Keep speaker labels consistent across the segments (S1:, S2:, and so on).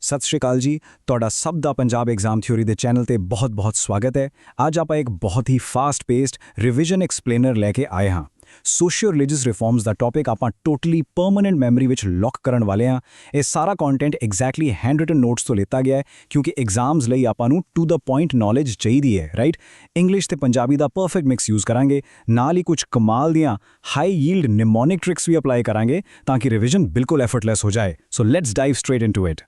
S1: ਸਤਿ ਸ਼੍ਰੀ ਅਕਾਲ ਜੀ ਤੁਹਾਡਾ ਸਭ ਦਾ ਪੰਜਾਬ ਐਗਜ਼ਾਮ ਥਿਊਰੀ ਦੇ ਚੈਨਲ ਤੇ ਬਹੁਤ-ਬਹੁਤ ਸਵਾਗਤ ਹੈ। ਅੱਜ ਆਪਾਂ ਇੱਕ ਬਹੁਤ ਹੀ ਫਾਸਟ ਪੇਸਡ ਰਿਵੀਜ਼ਨ ਐਕਸਪਲੇਨਰ ਲੈ ਕੇ ਆਏ ਹਾਂ। ਸੋਸ਼ੀਓ ਰਿਲੀਜੀਅਸ ਰਿਫਾਰਮਸ ਦਾ ਟੌਪਿਕ ਆਪਾਂ ਟੋਟਲੀ ਪਰਮਨੈਂਟ ਮੈਮਰੀ ਵਿੱਚ ਲੌਕ ਕਰਨ ਵਾਲੇ ਹਾਂ। ਇਹ ਸਾਰਾ content exactly hand written notes ਤੋਂ ਲਿੱਤਾ ਗਿਆ ਹੈ ਕਿਉਂਕਿ ਐਗਜ਼ਾਮਸ ਲਈ ਆਪਾਂ ਨੂੰ ਟੂ ਦਾ ਪੁਆਇੰਟ ਨੌਲੇਜ ਚਾਹੀਦੀ ਹੈ, ਰਾਈਟ। ਇੰਗਲਿਸ਼ ਤੇ ਪੰਜਾਬੀ ਦਾ ਪਰਫੈਕਟ ਮਿਕਸ ਯੂਜ਼ ਕਰਾਂਗੇ, ਨਾਲ ਹੀ ਕੁਝ ਕਮਾਲ ਦੀਆਂ ਹਾਈ ਯੀਲਡ ਨਿਮੋਨਿਕ ਟ੍ਰਿਕਸ ਵੀ ਅਪਲਾਈ ਕਰਾਂਗੇ ਤਾਂ ਕਿ ਰਿਵੀਜ਼ਨ ਬਿਲਕੁਲ ਐਫਰਟਲੈਸ ਹੋ ਜਾਏ। So let's dive straight into it.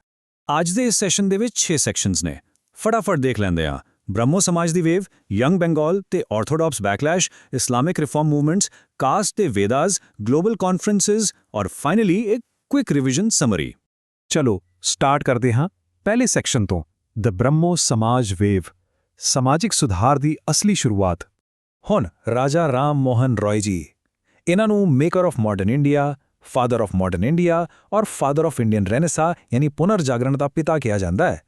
S2: ਅੱਜ ਦੇ ਇਸ ਸੈਸ਼ਨ ਦੇ ਵਿੱਚ 6 ਸੈਕਸ਼ਨਸ ਨੇ, ਫਟਾਫਟ ਦੇਖ ਲੈਂਦੇ ਹਾਂ। ਬ੍ਰਹਮੋ ਸਮਾਜ ਦੀ ਵੇਵ, ਯੰਗ ਬੰਗਾਲ ਤੇ orthodox backlash, Islamic reform movements, caste ਤੇ ਵੇਦਾਸ, ਗਲੋਬਲ ਕਾਨਫਰੰਸਿਸ ਔਰ ਫਾਈਨਲੀ ਇੱਕ ਕੁਇਕ ਰਿਵੀਜ਼ਨ ਸਮਰੀ।
S3: ਚਲੋ ਸਟਾਰਟ ਕਰਦੇ ਹਾਂ ਪਹਿਲੇ ਸੈਕਸ਼ਨ ਤੋਂ, ਦ ਬ੍ਰਹਮੋ ਸਮਾਜ ਵੇਵ, ਸਮਾਜਿਕ ਸੁਧਾਰ ਦੀ ਅਸਲੀ ਸ਼ੁਰੂਆਤ। ਹੁਣ ਰਾਜਾ ਰਾਮ ਮੋਹਨ ਰਾਏ ਜੀ, ਇਹਨਾਂ ਨੂੰ maker of modern India, father of modern India ਔਰ ਫਾਦਰ ਆਫ ਇੰਡੀਅਨ ਰੈਨੇਸਾ ਯਾਨੀ ਪੁਨਰ ਜਾਗਰਣ ਦਾ ਪਿਤਾ ਕਿਹਾ ਜਾਂਦਾ ਹੈ।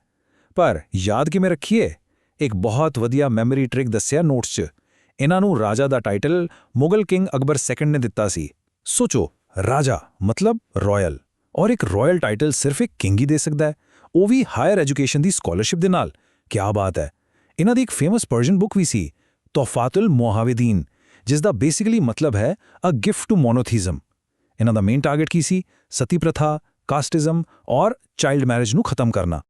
S3: ਪਰ ਯਾਦ ਕਿਵੇਂ ਰੱਖੀਏ? ਇੱਕ ਬਹੁਤ ਵਧੀਆ ਮੈਮਰੀ ਟ੍ਰਿਕ ਦੱਸਿਆ ਨੋਟਸ 'ਚ। ਇਹਨਾਂ ਨੂੰ ਰਾਜਾ ਦਾ title Mughal king Akbar second ਨੇ ਦਿੱਤਾ ਸੀ। ਸੋਚੋ, ਰਾਜਾ ਮਤਲਬ ਰਾਇਲ, ਔਰ ਇੱਕ ਰਾਇਲ ਟਾਈਟਲ ਸਿਰਫ ਇੱਕ ਕਿੰਗ ਹੀ ਦੇ ਸਕਦਾ ਹੈ, ਉਹ ਵੀ ਹਾਇਰ ਐਜੂਕੇਸ਼ਨ ਦੀ ਸਕਾਲਰਸ਼ਿਪ ਦੇ ਨਾਲ। ਕਿਆ ਬਾਤ ਹੈ। ਇਹਨਾਂ ਦੀ ਇੱਕ ਫੇਮਸ ਪਰਸ਼ੀਅਨ ਬੁੱਕ ਵੀ ਸੀ, ਤੋਹਫਾਤੁਲ ਮੁਹਾਵਿਦੀਨ, ਜਿਸ ਦਾ ਬੇਸਿਕਲੀ ਮਤਲਬ ਹੈ ਅ ਗਿਫਟ ਟੂ ਮੋਨੋਥੀਜ਼ਮ। ਇਹਨਾਂ ਦਾ ਮੇਨ ਟਾਰਗੇਟ ਕੀ ਸੀ? ਸਤੀ ਪ੍ਰਥਾ, ਕਾਸਟਿਜ਼ਮ ਔਰ ਚਾਈਲਡ ਮੈਰਿਜ ਨੂੰ ਖਤਮ ਕਰਨਾ।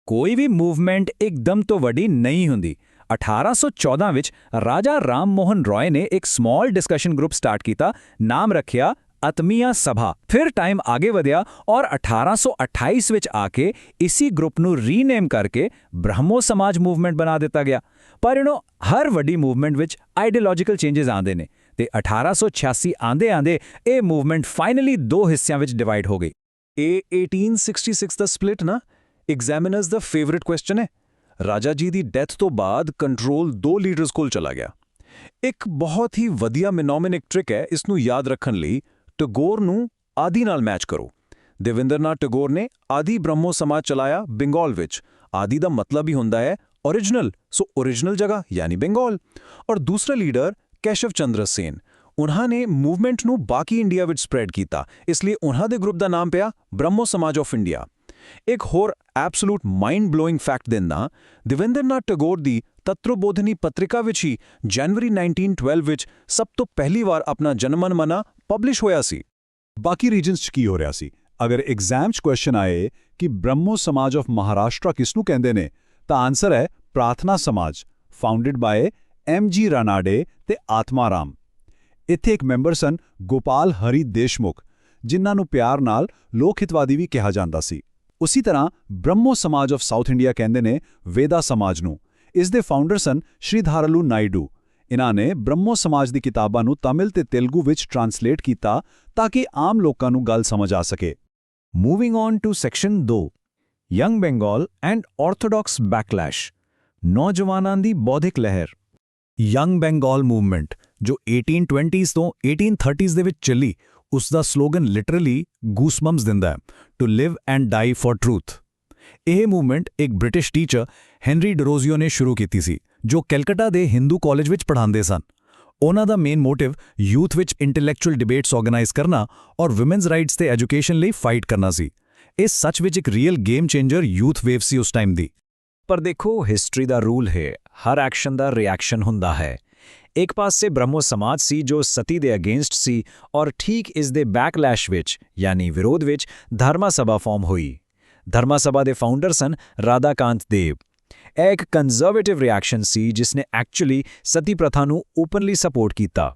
S2: ਕੋਈ ਵੀ ਮੂਵਮੈਂਟ ਇੱਕਦਮ ਤੋਂ ਵੱਡੀ ਨਹੀਂ ਹੁੰਦੀ। 1814 ਵਿੱਚ ਰਾਜਾ ਰਾਮ ਮੋਹਨ ਰਾਏ ਨੇ ਇੱਕ ਸਮਾਲ ਡਿਸਕਸ਼ਨ ਗਰੁੱਪ ਸਟਾਰਟ ਕੀਤਾ, ਨਾਮ ਰੱਖਿਆ ਆਤਮੀਆ ਸਭਾ। ਫਿਰ ਟਾਈਮ ਆਗੇ ਵਧਿਆ ਔਰ 1828 ਵਿੱਚ ਆ ਕੇ ਇਸੀ ਗਰੁੱਪ ਨੂੰ ਰੀਨੇਮ ਕਰਕੇ ਬ੍ਰਹਮੋ ਸਮਾਜ ਮੂਵਮੈਂਟ ਬਣਾ ਦਿੱਤਾ ਗਿਆ। ਪਰ ਹਰ ਵੱਡੀ ਮੂਵਮੈਂਟ ਵਿੱਚ ਆਈਡੀਓਲੋਜੀਕਲ ਚੇਂਜਸ ਆਉਂਦੇ ਨੇ ਤੇ 1886 ਆਂਦੇ ਇਹ ਮੂਵਮੈਂਟ ਫਾਈਨਲੀ ਦੋ ਹਿੱਸਿਆਂ ਵਿੱਚ ਡਿਵਾਈਡ ਹੋ ਗਈ।
S3: ਇਹ 1866 ਦਾ ਸਪਲਿਟ ਨਾ ਐਗਜ਼ਾਮਿਨਰਸ ਦਾ ਫੇਵਰਿਟ ਕੁਐਸਚਨ ਹੈ। ਰਾਜਾ ਜੀ ਦੀ ਡੈਥ ਤੋਂ ਬਾਅਦ ਕੰਟਰੋਲ ਦੋ ਲੀਡਰਸ ਕੋਲ ਚਲਾ ਗਿਆ। ਇੱਕ ਬਹੁਤ ਹੀ ਵਧੀਆ ਮੈਨੋਮਿਨਿਕ ਟ੍ਰਿਕ ਹੈ ਇਸ ਨੂੰ ਯਾਦ ਰੱਖਣ ਲਈ। ਟੈਗੋਰ ਨੂੰ ਆਦਿ ਨਾਲ ਮੈਚ ਕਰੋ। ਦੇਵਿੰਦਰਨਾਥ ਟੈਗੋਰ ਨੇ ਆਦਿ ਬ੍ਰਹਮੋ ਸਮਾਜ ਚਲਾਇਆ ਬੰਗਾਲ ਵਿੱਚ। ਆਦਿ ਦਾ ਮਤਲਬ ਹੀ ਹੁੰਦਾ ਹੈ ओरिजिनल, सो ओरिजिनल जगह यानी बंगाल। और दूसरा लीडर केशव चंद्र सेन, उन्होंने मूवमेंट ਨੂੰ ਬਾਕੀ ਇੰਡੀਆ ਵਿੱਚ ਸਪਰੈਡ ਕੀਤਾ, इसलिए ਉਹਨਾਂ ਦੇ ਗਰੁੱਪ ਦਾ ਨਾਮ ਪਿਆ ਬ੍ਰਹਮੋ ਸਮਾਜ ਆਫ ਇੰਡੀਆ। ਇੱਕ ਹੋਰ ਐਬਸੋਲੂਟ ਮਾਈਂਡ ਬਲੋਇੰਗ ਫੈਕਟ ਦਿੰਦਾ, ਦੇਵਿੰਦਰਨਾਥ ਟੈਗੋਰ ਦੀ ਤਤ੍ਰਬੋਧਨੀ ਪੱਤਰਿਕਾ ਵਿੱਚ ਹੀ ਜਨਵਰੀ 1912 ਵਿੱਚ ਸਭ ਤੋਂ ਪਹਿਲੀ ਵਾਰ ਆਪਣਾ ਜਨਮਨਮਨਾ ਪਬਲਿਸ਼ ਹੋਇਆ ਸੀ।
S4: ਬਾਕੀ ਰੀਜਨਸ 'ਚ ਕੀ ਹੋ ਰਿਹਾ ਸੀ? ਅਗਰ ਐਗਜ਼ਾਮ 'ਚ ਕੁਐਸਚਨ ਆਏ ਕਿ ਬ੍ਰਹਮੋ ਸਮਾਜ ਆਫ ਮਹਾਰਾਸ਼ਟਰ ਕਿਸ ਨੂੰ ਕਹਿੰਦੇ ਨੇ, ਤਾਂ ਆਨਸਰ ਹੈ ਪ੍ਰਾਰਥਨਾ ਸਮਾਜ, ਫਾਊਂਡਡ ਬਾਏ M.G. ਰਾਨਾਡੇ ਤੇ ਆਤਮਾ ਰਾਮ। ਇੱਥੇ ਇੱਕ ਮੈਂਬਰ ਸਨ ਗੋਪਾਲ ਹਰੀ ਦੇਸ਼ਮੁਖ, ਜਿਨ੍ਹਾਂ ਨੂੰ ਪਿਆਰ ਨਾਲ ਲੋਕ ਹਿਤਵਾਦੀ ਵੀ ਕਿਹਾ ਜਾਂਦਾ ਸੀ। ਉਸੀ ਤਰ੍ਹਾਂ ਬ੍ਰਹਮੋ ਸਮਾਜ ਆਫ ਸਾਊਥ ਇੰਡੀਆ ਕਹਿੰਦੇ ਨੇ ਵੇਦਾ ਸਮਾਜ ਨੂੰ। ਇਸ ਦੇ ਫਾਊਂਡਰ ਸਨ ਸ਼੍ਰੀਧਾਰਲੂ ਨਾਇਡੂ। ਇਹਨਾਂ ਨੇ ਬ੍ਰਹਮੋ ਸਮਾਜ ਦੀ ਕਿਤਾਬਾਂ ਨੂੰ ਤਮਿਲ ਤੇ ਤੇਲਗੂ ਵਿੱਚ ਟ੍ਰਾਂਸਲੇਟ ਕੀਤਾ ਤਾਂ ਕਿ ਆਮ ਲੋਕਾਂ ਨੂੰ ਗੱਲ ਸਮਝ ਆ ਸਕੇ।
S2: Moving on to section 2, young Bengal and orthodox backlash, ਨੌਜਵਾਨਾਂ ਦੀ ਬੌਧਿਕ ਲਹਿਰ। ਯੰਗ ਬੰਗਾਲ ਮੂਵਮੈਂਟ ਜੋ 1820s ਤੋਂ 1830s ਦੇ ਵਿੱਚ ਚੱਲੀ, ਉਸ ਦਾ ਸਲੋਗਨ ਲਿਟਰਲੀ ਗੂਸਬੰਪਸ ਦਿੰਦਾ ਹੈ, to live and die for truth. ਇਹ ਮੂਵਮੈਂਟ ਇੱਕ ਬ੍ਰਿਟਿਸ਼ ਟੀਚਰ ਹੈਨਰੀ ਡਰੋਜ਼ੀਓ ਨੇ ਸ਼ੁਰੂ ਕੀਤੀ ਸੀ, ਜੋ ਕੈਲਕਟਾ ਦੇ ਹਿੰਦੂ ਕਾਲਜ ਵਿੱਚ ਪੜ੍ਹਾਉਂਦੇ ਸਨ। ਉਹਨਾਂ ਦਾ ਮੇਨ ਮੋਟਿਵ ਯੂਥ ਵਿੱਚ ਇੰਟੈਲੈਕਚੁਅਲ ਡਿਬੇਟਸ ਆਰਗੇਨਾਈਜ਼ ਕਰਨਾ ਔਰ ਵਿਮਨਸ ਰਾਈਟਸ ਤੇ ਐਜੂਕੇਸ਼ਨ ਲਈ ਫਾਈਟ ਕਰਨਾ ਸੀ। ਇਹ ਸੱਚ ਵਿੱਚ ਇੱਕ real game changer youth wave ਸੀ ਉਸ ਟਾਈਮ ਦੀ।
S1: ਪਰ ਦੇਖੋ, ਹਿਸਟਰੀ ਦਾ ਰੂਲ ਹੈ, ਹਰ ਐਕਸ਼ਨ ਦਾ ਰਿਐਕਸ਼ਨ ਹੁੰਦਾ ਹੈ। ਇੱਕ ਪਾਸੇ ਬ੍ਰਹਮੋ ਸਮਾਜ ਸੀ ਜੋ ਸਤੀ ਦੇ ਅਗੇਂਸਟ ਸੀ ਔਰ ਠੀਕ ਇਸ ਦੇ ਬੈਕਲੈਸ਼ ਵਿੱਚ ਯਾਨੀ ਵਿਰੋਧ ਵਿੱਚ ਧਰਮਾ ਸਭਾ ਫਾਰਮ ਹੋਈ। ਧਰਮਾ ਸਭਾ ਦੇ ਫਾਊਂਡਰ ਸਨ ਰਾਧਾਕਾਂਤ ਦੇਵ। ਇਹ ਇੱਕ ਕੰਜ਼ਰਵੇਟਿਵ ਰਿਐਕਸ਼ਨ ਸੀ ਜਿਸਨੇ ਐਕਚੁਅਲੀ ਸਤੀ ਪ੍ਰਥਾ ਨੂੰ ਓਪਨਲੀ ਸਪੋਰਟ ਕੀਤਾ।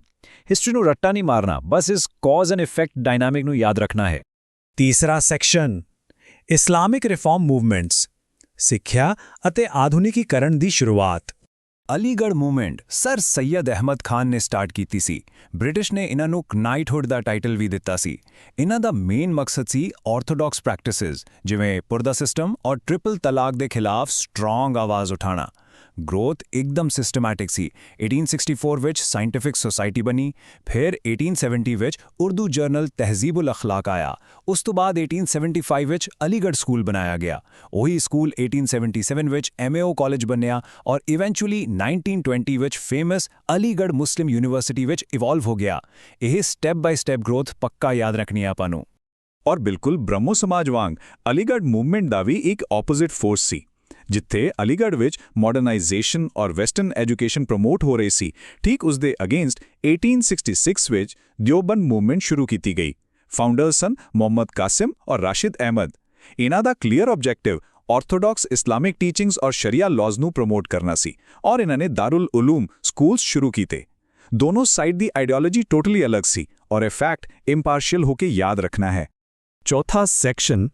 S1: ਹਿਸਟਰੀ ਨੂੰ ਰੱਟਾ ਨਹੀਂ ਮਾਰਨਾ, ਬਸ ਇਸ ਕਾਜ਼ ਐਂਡ ਇਫੈਕਟ ਡਾਇਨਾਮਿਕ ਨੂੰ ਯਾਦ ਰੱਖਣਾ ਹੈ।
S3: ਤੀਸਰਾ ਸੈਕਸ਼ਨ, ਇਸਲਾਮਿਕ ਰਿਫਾਰਮ ਮੂਵਮੈਂਟਸ, ਸਿੱਖਿਆ ਅਤੇ ਆਧੁਨਿਕੀਕਰਨ ਦੀ ਸ਼ੁਰੂਆਤ।
S2: ਅਲੀਗੜ੍ਹ ਮੂਵਮੈਂਟ ਸਰ ਸੈਯਦ ਅਹਿਮਦ ਖਾਨ ਨੇ ਸਟਾਰਟ ਕੀਤੀ ਸੀ। ਬ੍ਰਿਟਿਸ਼ ਨੇ ਇਹਨਾਂ ਨੂੰ ਨਾਈਟਹੁੱਡ ਦਾ ਟਾਈਟਲ ਵੀ ਦਿੱਤਾ ਸੀ। ਇਹਨਾਂ ਦਾ ਮੇਨ ਮਕਸਦ ਸੀ ਆਰਥੋਡਾਕਸ ਪ੍ਰੈਕਟਿਸਿਸ ਜਿਵੇਂ ਪੁਰਦਾ ਸਿਸਟਮ ਔਰ ਟ੍ਰਿਪਲ ਤਲਾਕ ਦੇ ਖਿਲਾਫ ਸਟਰੋਂਗ ਆਵਾਜ਼ ਉਠਾਉਣਾ। ਗ੍ਰੋਥ ਇੱਕਦਮ ਸਿਸਟਮੈਟਿਕ ਸੀ। 1864 ਵਿੱਚ ਸਾਇੰਟਿਫਿਕ ਸੁਸਾਇਟੀ ਬਣੀ, ਫਿਰ 1870 ਵਿੱਚ ਉਰਦੂ ਜਰਨਲ ਤਹਿਜ਼ੀਬੁਲ ਅਖਲਾਕ ਆਇਆ। ਉਸ ਤੋਂ ਬਾਅਦ 1875 ਵਿੱਚ ਅਲੀਗੜ੍ਹ ਸਕੂਲ ਬਣਾਇਆ ਗਿਆ। ਉਹੀ ਸਕੂਲ 1877 ਵਿੱਚ MAO ਕਾਲਜ ਬਣਿਆ ਔਰ ਇਵੈਂਚੁਅਲੀ 1920 ਵਿੱਚ ਫੇਮਸ ਅਲੀਗੜ੍ਹ ਮੁਸਲਿਮ ਯੂਨੀਵਰਸਿਟੀ ਵਿੱਚ ਇਵੋਲਵ ਹੋ ਗਿਆ। ਇਹ ਸਟੈਪ ਬਾਈ ਸਟੈਪ ਗ੍ਰੋਥ ਪੱਕਾ ਯਾਦ ਰੱਖਣੀ ਹੈ ਆਪਾਂ ਨੂੰ।
S3: ਔਰ ਬਿਲਕੁਲ ਬ੍ਰਹਮੋ ਸਮਾਜ ਵਾਂਗ ਅਲੀਗੜ੍ਹ ਮੂਵਮੈਂਟ ਦਾ ਵੀ ਇੱਕ ਆਪੋਜ਼ਿਟ ਫੋਰਸ ਸੀ। ਜਿੱਥੇ ਅਲੀਗੜ੍ਹ ਵਿੱਚ ਮਾਡਰਨਾਈਜੇਸ਼ਨ ਔਰ ਵੈਸਟਰਨ ਐਜੂਕੇਸ਼ਨ ਪ੍ਰਮੋਟ ਹੋ ਰਹੀ ਸੀ, ਠੀਕ ਉਸ ਦੇ ਅਗੇਂਸਟ 1866 ਵਿੱਚ ਦਿਓਬੰਦ ਮੂਵਮੈਂਟ ਸ਼ੁਰੂ ਕੀਤੀ ਗਈ। ਫਾਊਂਡਰਸ ਸਨ ਮੁਹੰਮਦ ਕਾਸਿਮ ਔਰ ਰਾਸ਼ਿਦ ਅਹਿਮਦ। ਇਹਨਾਂ ਦਾ clear objective orthodox Islamic teachings ਔਰ ਸ਼ਰੀਆ ਲਾਜ਼ ਨੂੰ ਪ੍ਰਮੋਟ ਕਰਨਾ ਸੀ ਔਰ ਇਹਨਾਂ ਨੇ ਦਾਰੁਲ ਉਲੂਮ ਸਕੂਲਸ ਸ਼ੁਰੂ ਕੀਤੇ। ਦੋਨੋਂ ਸਾਈਡ ਦੀ ਆਈਡੀਓਲੋਜੀ ਟੋਟਲੀ ਅਲੱਗ ਸੀ ਔਰ ਇਹ ਫੈਕਟ ਇੰਪਾਰਸ਼ੀਅਲ ਹੋ ਕੇ ਯਾਦ ਰੱਖਣਾ ਹੈ।
S2: ਚੌਥਾ ਸੈਕਸ਼ਨ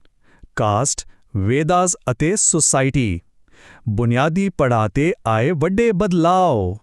S2: ਕਾਸਟ, ਵੇਦਾਸ ਅਤੇ ਸੁਸਾਇਟੀ। ਬੁਨਿਆਦੀ ਪੜਾਅ ਤੇ ਆਏ ਵੱਡੇ ਬਦਲਾਅ।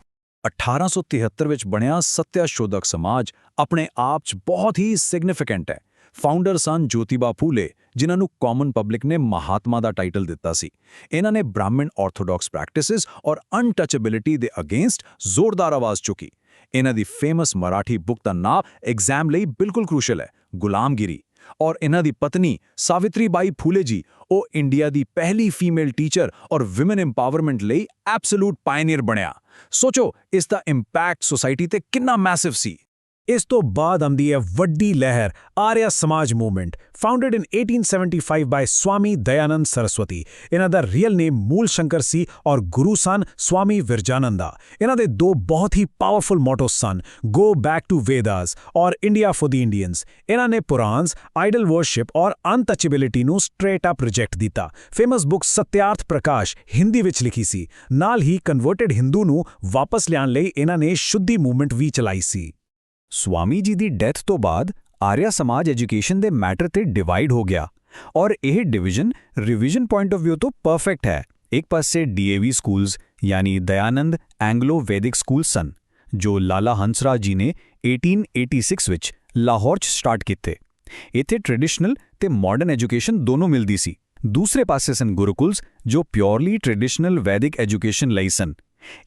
S1: 1873 ਵਿੱਚ ਬਣਿਆ ਸੱਤਿਆਸ਼ੋਧਕ ਸਮਾਜ ਆਪਣੇ ਆਪ 'ਚ ਬਹੁਤ ਹੀ ਸਿਗਨੀਫੀਕੈਂਟ ਹੈ। ਫਾਊਂਡਰ ਸਨ ਜੋਤੀਬਾ ਫੂਲੇ, ਜਿਨ੍ਹਾਂ ਨੂੰ ਕਾਮਨ ਪਬਲਿਕ ਨੇ ਮਹਾਤਮਾ ਦਾ ਟਾਈਟਲ ਦਿੱਤਾ ਸੀ। ਇਹਨਾਂ ਨੇ ਬ੍ਰਾਹਮਣ ਆਰਥੋਡਾਕਸ ਪ੍ਰੈਕਟਿਸਿਸ ਔਰ ਅਨਟਚੇਬਿਲਿਟੀ ਦੇ ਅਗੇਂਸਟ ਜ਼ੋਰਦਾਰ ਆਵਾਜ਼ ਚੁੱਕੀ। ਇਹਨਾਂ ਦੀ ਫੇਮਸ ਮਰਾਠੀ ਬੁੱਕ ਦਾ ਨਾਮ ਐਗਜ਼ਾਮ ਲਈ ਬਿਲਕੁਲ ਕ੍ਰੂਸ਼ਲ ਹੈ, ਗੁਲਾਮਗਿਰੀ। ਔਰ ਇਹਨਾਂ ਦੀ ਪਤਨੀ ਸਾਵਿਤਰੀ ਬਾਈ ਫੂਲੇ ਜੀ, ਉਹ ਇੰਡੀਆ ਦੀ ਪਹਿਲੀ ਫੀਮੇਲ ਟੀਚਰ ਔਰ ਵਿਮਨ ਇੰਪਾਵਰਮੈਂਟ ਲਈ ਐਬਸੋਲੂਟ ਪਾਇਨੀਅਰ ਬਣਿਆ। ਸੋਚੋ ਇਸ ਦਾ ਇੰਪੈਕਟ ਸੋਸਾਇਟੀ ਤੇ ਕਿੰਨਾ ਮੈਸਿਵ ਸੀ।
S2: ਇਸ ਤੋਂ ਬਾਅਦ ਆਉਂਦੀ ਹੈ ਵੱਡੀ ਲਹਿਰ, ਆਰਿਆ ਸਮਾਜ ਮੂਵਮੈਂਟ, ਫਾਊਂਡਡ ਇਨ 1875 ਬਾਈ ਸਵਾਮੀ ਦਇਆਨੰਦ ਸਰਸਵਤੀ। ਇਹਨਾਂ ਦਾ ਰੀਅਲ ਨੇਮ ਮੂਲ ਸ਼ੰਕਰ ਸੀ ਔਰ ਗੁਰੂ ਸਨ ਸਵਾਮੀ ਵਿਰਜਾਨੰਦਾ। ਇਹਨਾਂ ਦੇ ਦੋ ਬਹੁਤ ਹੀ ਪਾਵਰਫੁਲ ਮੋਟੋਸ ਸਨ, ਗੋ ਬੈਕ ਟੂ ਵੇਦਾਸ ਔਰ ਇੰਡੀਆ ਫॉर ਦੀ ਇੰਡੀਅਨਸ। ਇਹਨਾਂ ਨੇ ਪੁਰਾਣਸ, ਆਈਡਲ ਵਰਸ਼ਿਪ ਔਰ ਅਨਟਚੇਬਿਲਿਟੀ ਨੂੰ ਸਟ੍ਰੇਟ ਅਪ ਰਿਜੈਕਟ ਦਿੱਤਾ। ਫੇਮਸ ਬੁੱਕ ਸਤਿਆਰਥ ਪ੍ਰਕਾਸ਼ ਹਿੰਦੀ ਵਿੱਚ ਲਿਖੀ ਸੀ। ਨਾਲ ਹੀ ਕਨਵਰਟਡ ਹਿੰਦੂ ਨੂੰ ਵਾਪਸ ਲਿਆਉਣ ਲਈ ਇਹਨਾਂ ਨੇ ਸ਼ੁੱਧੀ ਮੂਵਮੈਂਟ ਵੀ ਚਲਾਈ ਸੀ।
S1: ਸਵਾਮੀ ਜੀ ਦੀ ਡੈਥ ਤੋਂ ਬਾਅਦ ਆਰਿਆ ਸਮਾਜ ਐਜੂਕੇਸ਼ਨ ਦੇ ਮੈਟਰ ਤੇ ਡਿਵਾਈਡ ਹੋ ਗਿਆ ਔਰ ਇਹ division revision point of view ਤੋਂ ਪਰਫੈਕਟ ਹੈ। ਇੱਕ ਪਾਸੇ ਡੀਏਵੀ ਸਕੂਲਸ ਯਾਨੀ ਦਇਆਨੰਦ ਐਂਗਲੋ ਵੈਦਿਕ ਸਕੂਲ ਸਨ, ਜੋ ਲਾਲਾ ਹੰਸਰਾਜ ਜੀ ਨੇ 1886 ਵਿੱਚ ਲਾਹੌਰ 'ਚ ਸਟਾਰਟ ਕੀਤੇ। ਇੱਥੇ ਟ੍ਰੈਡੀਸ਼ਨਲ ਤੇ ਮਾਡਰਨ ਐਜੂਕੇਸ਼ਨ ਦੋਨੋਂ ਮਿਲਦੀ ਸੀ। ਦੂਸਰੇ ਪਾਸੇ ਸਨ ਗੁਰੂਕੁਲਸ, ਜੋ ਪਿਓਰਲੀ ਟ੍ਰੈਡੀਸ਼ਨਲ ਵੈਦਿਕ ਐਜੂਕੇਸ਼ਨ ਲਈ ਸਨ।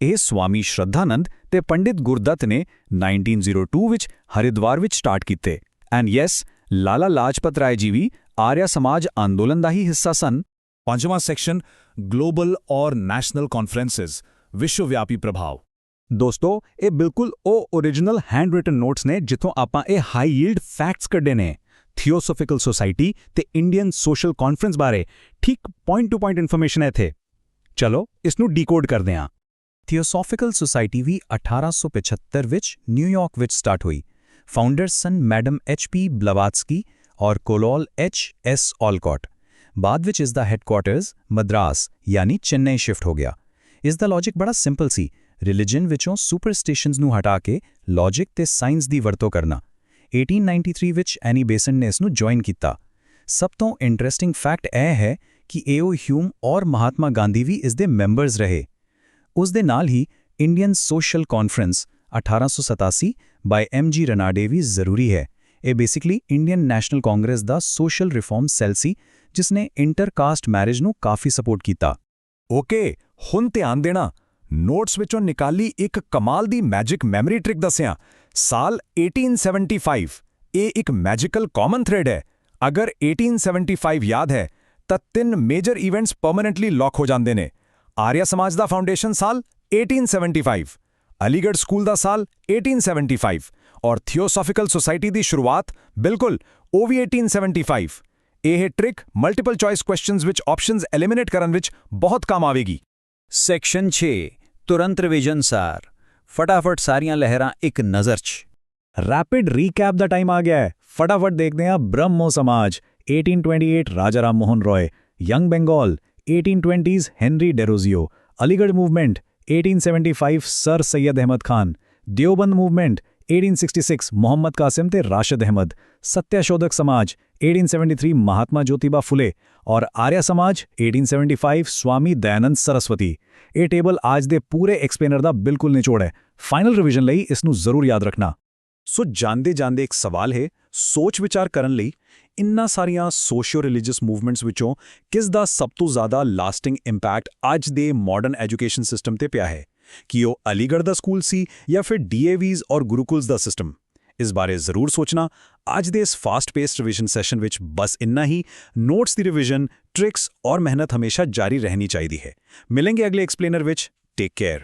S1: ਇਹ ਸਵਾਮੀ ਸ਼ਰਧਾਨੰਦ ਤੇ ਪੰਡਿਤ ਗੁਰਦੱਤ ਨੇ 1902 ਵਿੱਚ ਹਰਿਦੁਆਰ ਵਿੱਚ ਸਟਾਰਟ ਕੀਤੇ। ਐਂਡ ਯੈਸ, ਲਾਲਾ ਲਾਜਪਤ ਰਾਏ ਜੀ ਵੀ ਆਰਿਆ ਸਮਾਜ ਅੰਦੋਲਨ ਦਾ ਹੀ ਹਿੱਸਾ ਸਨ।
S3: ਪੰਜਵਾਂ ਸੈਕਸ਼ਨ ਗਲੋਬਲ ਔਰ ਨੈਸ਼ਨਲ ਕਾਨਫਰੰਸਿਸ, ਵਿਸ਼ਵਵਿਆਪੀ ਪ੍ਰਭਾਵ।
S1: ਦੋਸਤੋ, ਇਹ ਬਿਲਕੁਲ ਉਹ ਓਰੀਜਨਲ ਹੈਂਡ ਰਿਟਨ ਨੋਟਸ ਨੇ ਜਿੱਥੋਂ ਆਪਾਂ ਇਹ ਹਾਈ ਯੀਲਡ ਫੈਕਟਸ ਕੱਢੇ ਨੇ। ਥੀਓਸੋਫਿਕਲ ਸੁਸਾਇਟੀ ਤੇ ਇੰਡੀਅਨ ਸੋਸ਼ਲ ਕਾਨਫਰੰਸ ਬਾਰੇ ਠੀਕ ਪੁਆਇੰਟ ਟੂ ਪੁਆਇੰਟ ਇਨਫੋਰਮੇਸ਼ਨ ਹੈ ਇੱਥੇ। ਚਲੋ ਇਸ ਨੂੰ ਡੀਕੋਡ ਕਰਦੇ ਹਾਂ। ਥੀਓਸੋਫਿਕਲ ਸੁਸਾਇਟੀ ਵੀ 1875 ਵਿੱਚ ਨਿਊਯਾਰਕ ਵਿੱਚ ਸਟਾਰਟ ਹੋਈ। ਫਾਊਂਡਰਸ ਸਨ ਮੈਡਮ HP ਬਲਵਾਤਸਕੀ ਔਰ ਕੋਲੋਲ HS ਆਲਕੌਟ। ਬਾਅਦ ਵਿੱਚ ਇਸ ਦਾ ਹੈੱਡਕੁਆਰਟਰਸ ਮਦਰਾਸ ਯਾਨੀ ਚੇਨਈ ਸ਼ਿਫਟ ਹੋ ਗਿਆ। ਇਸ ਦਾ ਲੌਜਿਕ ਬੜਾ ਸਿੰਪਲ ਸੀ, ਰਿਲੀਜਨ ਵਿੱਚੋਂ ਸੁਪਰਸਟੀਸ਼ਨਸ ਨੂੰ ਹਟਾ ਕੇ ਲੌਜਿਕ ਤੇ ਸਾਇੰਸ ਦੀ ਵਰਤੋਂ ਕਰਨਾ। 1893 ਵਿੱਚ ਐਨੀ ਬੇਸਨ ਨੇ ਇਸ ਨੂੰ ਜੁਆਇਨ ਕੀਤਾ। ਸਭ ਤੋਂ ਇੰਟਰਸਟਿੰਗ ਫੈਕਟ ਇਹ ਹੈ ਕਿ ਏਓ ਹਿਊਮ ਔਰ ਮਹਾਤਮਾ ਗਾਂਧੀ ਵੀ ਇਸ ਦੇ ਮੈਂਬਰਸ ਰਹੇ। ਉਸ ਦੇ ਨਾਲ ਹੀ ਇੰਡੀਅਨ ਸੋਸ਼ਲ ਕਾਨਫਰੰਸ 1887 ਬਾਈ MG ਰਨਾਡੇ ਵੀ ਜ਼ਰੂਰੀ ਹੈ। ਇਹ ਬੇਸਿਕਲੀ ਇੰਡੀਅਨ ਨੈਸ਼ਨਲ ਕਾਂਗਰਸ ਦਾ ਸੋਸ਼ਲ ਰਿਫਾਰਮ ਸੈੱਲ ਸੀ, ਜਿਸ ਨੇ ਇੰਟਰਕਾਸਟ ਮੈਰਿਜ ਨੂੰ ਕਾਫੀ ਸਪੋਰਟ ਕੀਤਾ।
S3: ਓਕੇ, ਹੁਣ ਧਿਆਨ ਦੇਣਾ। ਨੋਟਸ ਵਿੱਚੋਂ ਨਿਕਾਲੀ ਇੱਕ ਕਮਾਲ ਦੀ ਮੈਜਿਕ ਮੈਮਰੀ ਟ੍ਰਿਕ ਦੱਸਿਆ। ਸਾਲ 1875 ਇਹ ਇੱਕ ਮੈਜੀਕਲ ਕਾਮਨ ਥ੍ਰੈਡ ਹੈ। ਅਗਰ 1875 ਯਾਦ ਹੈ ਤਾਂ 3 ਮੇਜਰ ਇਵੈਂਟਸ ਪਰਮਨੈਂਟਲੀ ਲੌਕ ਹੋ ਜਾਂਦੇ ਨੇ। ਆਰਿਆ ਸਮਾਜ ਦਾ ਫਾਊਂਡੇਸ਼ਨ ਸਾਲ 1875, ਅਲੀਗੜ੍ਹ ਸਕੂਲ ਦਾ ਸਾਲ 1875 ਔਰ ਥੀਓਸੋਫਿਕਲ ਸੁਸਾਇਟੀ ਦੀ ਸ਼ੁਰੂਆਤ ਬਿਲਕੁਲ ਉਹ ਵੀ 1875। ਇਹ ਟ੍ਰਿਕ ਮਲਟੀਪਲ ਚੋਇਸ ਕੁਐਸਚਨਸ ਵਿੱਚ ਆਪਸ਼ਨਸ ਐਲੀਮੀਨੇਟ ਕਰਨ ਵਿੱਚ ਬਹੁਤ ਕੰਮ ਆਵੇਗੀ।
S1: ਸੈਕਸ਼ਨ 6 ਤੁਰੰਤ ਰਿਵੀਜ਼ਨ ਸਾਰ, ਫਟਾਫਟ ਸਾਰੀਆਂ ਲਹਿਰਾਂ ਇੱਕ ਨਜ਼ਰ 'ਚ।
S2: ਰੈਪਿਡ ਰੀਕੈਪ ਦਾ ਟਾਈਮ ਆ ਗਿਆ ਹੈ। ਫਟਾਫਟ ਦੇਖਦੇ ਹਾਂ। Brahmo Samaj 1828 Raja Ram Mohan Roy, young Bengal 1820s Henry Derozio, Aligarh movement 1875 sir Syed Ahmad Khan, Deoband movement 1866 Muhammad Qasim ਤੇ ਰਾਸ਼ਿਦ ਅਹਿਮਦ, ਸੱਤਿਆਸ਼ੋਧਕ ਸਮਾਜ 1873 ਮਹਾਤਮਾ ਜੋਤੀਬਾ ਫੁਲੇ ਔਰ ਆਰਿਆ ਸਮਾਜ 1875 ਸਵਾਮੀ ਦਇਆਨੰਦ ਸਰਸਵਤੀ। ਇਹ ਟੇਬਲ ਅੱਜ ਦੇ ਪੂਰੇ ਐਕਸਪਲੇਨਰ ਦਾ ਬਿਲਕੁਲ ਨਿਚੋੜ ਹੈ। ਫਾਈਨਲ ਰਿਵੀਜ਼ਨ ਲਈ ਇਸ ਨੂੰ ਜ਼ਰੂਰ ਯਾਦ ਰੱਖਣਾ।
S3: ਸੋ ਜਾਂਦੇ ਜਾਂਦੇ ਇੱਕ ਸਵਾਲ ਹੈ, ਸੋਚ ਵਿਚਾਰ ਕਰਨ ਲਈ ਇੰਨਾ ਸਾਰੀਆਂ ਸੋਸ਼ੀਓ ਰਿਲੀਜੀਅਸ ਮੂਵਮੈਂਟਸ ਵਿੱਚੋਂ ਕਿਸ ਦਾ ਸਭ ਤੋਂ ਜ਼ਿਆਦਾ ਲਾਸਟਿੰਗ ਇੰਪੈਕਟ ਅੱਜ ਦੇ ਮਾਡਰਨ ਐਜੂਕੇਸ਼ਨ ਸਿਸਟਮ ਤੇ ਪਿਆ ਹੈ? ਕਿ ਉਹ ਅਲੀਗੜ੍ਹ ਦਾ ਸਕੂਲ ਸੀ ਜਾਂ ਫਿਰ DAVs ਔਰ ਗੁਰੂਕੁਲਸ ਦਾ ਸਿਸਟਮ? ਇਸ ਬਾਰੇ ਜ਼ਰੂਰ ਸੋਚਣਾ। ਅੱਜ ਦੇ ਇਸ ਫਾਸਟ ਪੇਸਡ ਰਿਵੀਜ਼ਨ ਸੈਸ਼ਨ ਵਿੱਚ ਬਸ ਇੰਨਾ ਹੀ। ਨੋਟਸ ਦੀ ਰਿਵੀਜ਼ਨ, ਟ੍ਰਿਕਸ ਔਰ ਮਿਹਨਤ ਹਮੇਸ਼ਾ ਜਾਰੀ ਰਹਿਣੀ ਚਾਹੀਦੀ ਹੈ। ਮਿਲਾਂਗੇ ਅਗਲੇ ਐਕਸਪਲੇਨਰ ਵਿੱਚ। Take care.